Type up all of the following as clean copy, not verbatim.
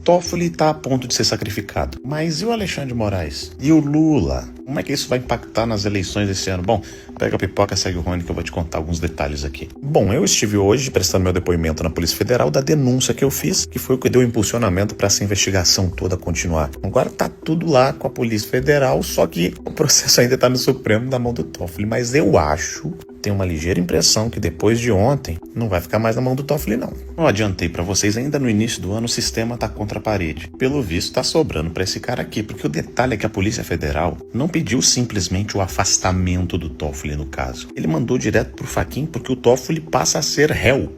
Toffoli está a ponto de ser sacrificado. Mas e o Alexandre de Moraes? E o Lula? Como é que isso vai impactar nas eleições desse ano? Bom, pega a pipoca, segue o Rony que eu vou te contar alguns detalhes aqui. Bom, eu estive hoje prestando meu depoimento na Polícia Federal da denúncia que eu fiz, que foi o que deu impulsionamento para essa investigação toda continuar. Agora tá tudo lá com a Polícia Federal, só que o processo ainda tá no Supremo na mão do Toffoli. Mas eu acho, tenho uma ligeira impressão que depois de ontem não vai ficar mais na mão do Toffoli não. Eu adiantei para vocês, ainda no início do ano o sistema tá contra a parede. Pelo visto tá sobrando para esse cara aqui, porque o detalhe é que a Polícia Federal não pediu simplesmente o afastamento do Toffoli no caso. Ele mandou direto pro Fachin porque o Toffoli passa a ser réu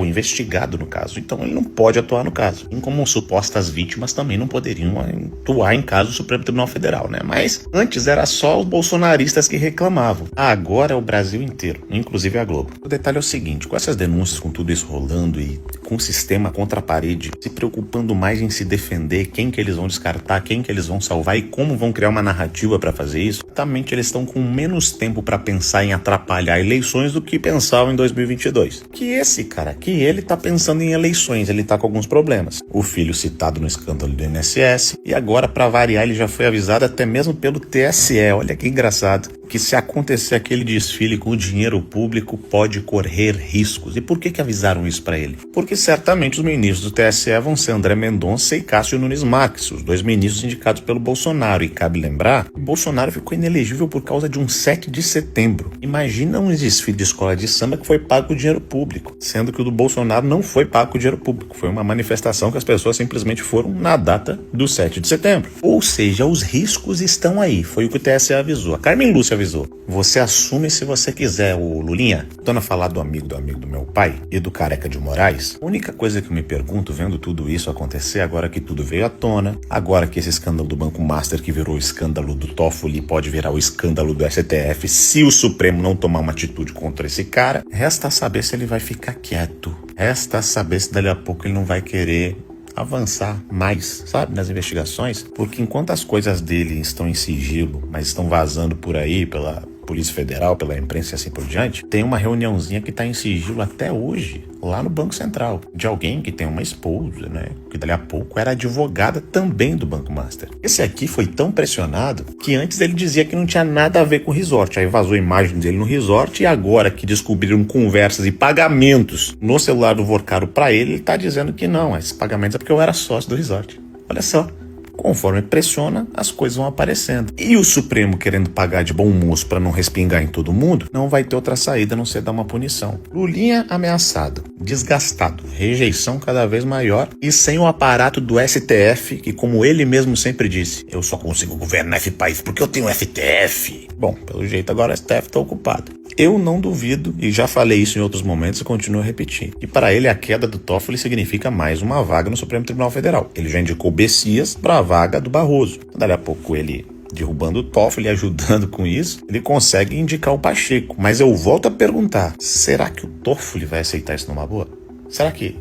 investigado no caso, então ele não pode atuar no caso. E como supostas vítimas também não poderiam atuar em caso do Supremo Tribunal Federal, né? Mas antes era só os bolsonaristas que reclamavam. Agora é o Brasil inteiro, inclusive a Globo. O detalhe é o seguinte, com essas denúncias, com tudo isso rolando e com o sistema contra a parede, se preocupando mais em se defender, quem que eles vão descartar, quem que eles vão salvar e como vão criar uma narrativa para fazer isso, exatamente eles estão com menos tempo para pensar em atrapalhar eleições do que pensavam em 2022. Que esse cara aqui, ele tá pensando em eleições, ele tá com alguns problemas. O filho citado no escândalo do INSS e agora, para variar, ele já foi avisado até mesmo pelo TSE, olha que engraçado, que se acontecer aquele desfile com o dinheiro público pode correr riscos. E por que avisaram isso para ele? Porque certamente os ministros do TSE vão ser André Mendonça e Cássio Nunes Marques, os dois ministros indicados pelo Bolsonaro. E cabe lembrar que Bolsonaro ficou inelegível por causa de um 7 de setembro. Imagina um desfile de escola de samba que foi pago com dinheiro público, sendo que o do Bolsonaro não foi pago com dinheiro público. Foi uma manifestação que as pessoas simplesmente foram na data do 7 de setembro. Ou seja, os riscos estão aí. Foi o que o TSE avisou. A Carmen Lúcia avisou. Você assume se você quiser, o Lulinha. Torna a falar do amigo do meu pai e do Careca de Moraes. A única coisa que eu me pergunto, vendo tudo isso acontecer, agora que tudo veio à tona, agora que esse escândalo do Banco Master, que virou o escândalo do Toffoli, pode virar o escândalo do STF, se o Supremo não tomar uma atitude contra esse cara, resta saber se ele vai ficar quieto. Resta saber se dali a pouco ele não vai querer avançar mais, sabe, nas investigações, porque enquanto as coisas dele estão em sigilo, mas estão vazando por aí pela Polícia Federal, pela imprensa e assim por diante, tem uma reuniãozinha que está em sigilo até hoje, lá no Banco Central, de alguém que tem uma esposa, né, que dali a pouco era advogada também do Banco Master. Esse aqui foi tão pressionado que antes ele dizia que não tinha nada a ver com o resort, aí vazou a imagem dele no resort e agora que descobriram conversas e pagamentos no celular do Vorcaro para ele tá dizendo que não, esses pagamentos é porque eu era sócio do resort. Olha só. Conforme pressiona, as coisas vão aparecendo. E o Supremo querendo pagar de bom moço para não respingar em todo mundo, não vai ter outra saída a não ser dar uma punição. Lulinha ameaçado, desgastado, rejeição cada vez maior e sem o aparato do STF, que como ele mesmo sempre disse, eu só consigo governar esse país porque eu tenho STF. Bom, pelo jeito agora o STF está ocupado. Eu não duvido, e já falei isso em outros momentos e continuo a repetir, que para ele a queda do Toffoli significa mais uma vaga no Supremo Tribunal Federal. Ele já indicou Bessias para a vaga do Barroso. Dali a pouco ele, derrubando o Toffoli e ajudando com isso, ele consegue indicar o Pacheco. Mas eu volto a perguntar, será que o Toffoli vai aceitar isso numa boa? Será que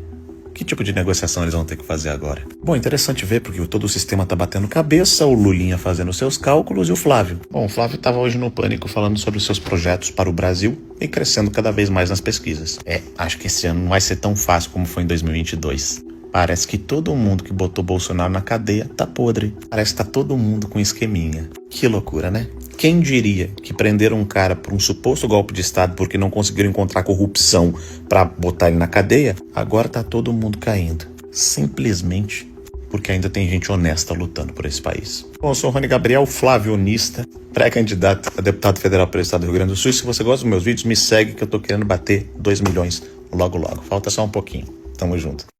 tipo de negociação eles vão ter que fazer agora? Bom, interessante ver porque todo o sistema tá batendo cabeça, o Lulinha fazendo seus cálculos e o Flávio. Bom, o Flávio tava hoje no Pânico falando sobre os seus projetos para o Brasil e crescendo cada vez mais nas pesquisas. Acho que esse ano não vai ser tão fácil como foi em 2022. Parece que todo mundo que botou Bolsonaro na cadeia tá podre. Parece que tá todo mundo com esqueminha. Que loucura, né? Quem diria que prenderam um cara por um suposto golpe de Estado porque não conseguiram encontrar corrupção para botar ele na cadeia? Agora tá todo mundo caindo. Simplesmente porque ainda tem gente honesta lutando por esse país. Bom, eu sou o Rony Gabriel, flavionista, pré-candidato a deputado federal pelo estado do Rio Grande do Sul. E se você gosta dos meus vídeos, me segue que eu tô querendo bater 2 milhões logo logo. Falta só um pouquinho. Tamo junto.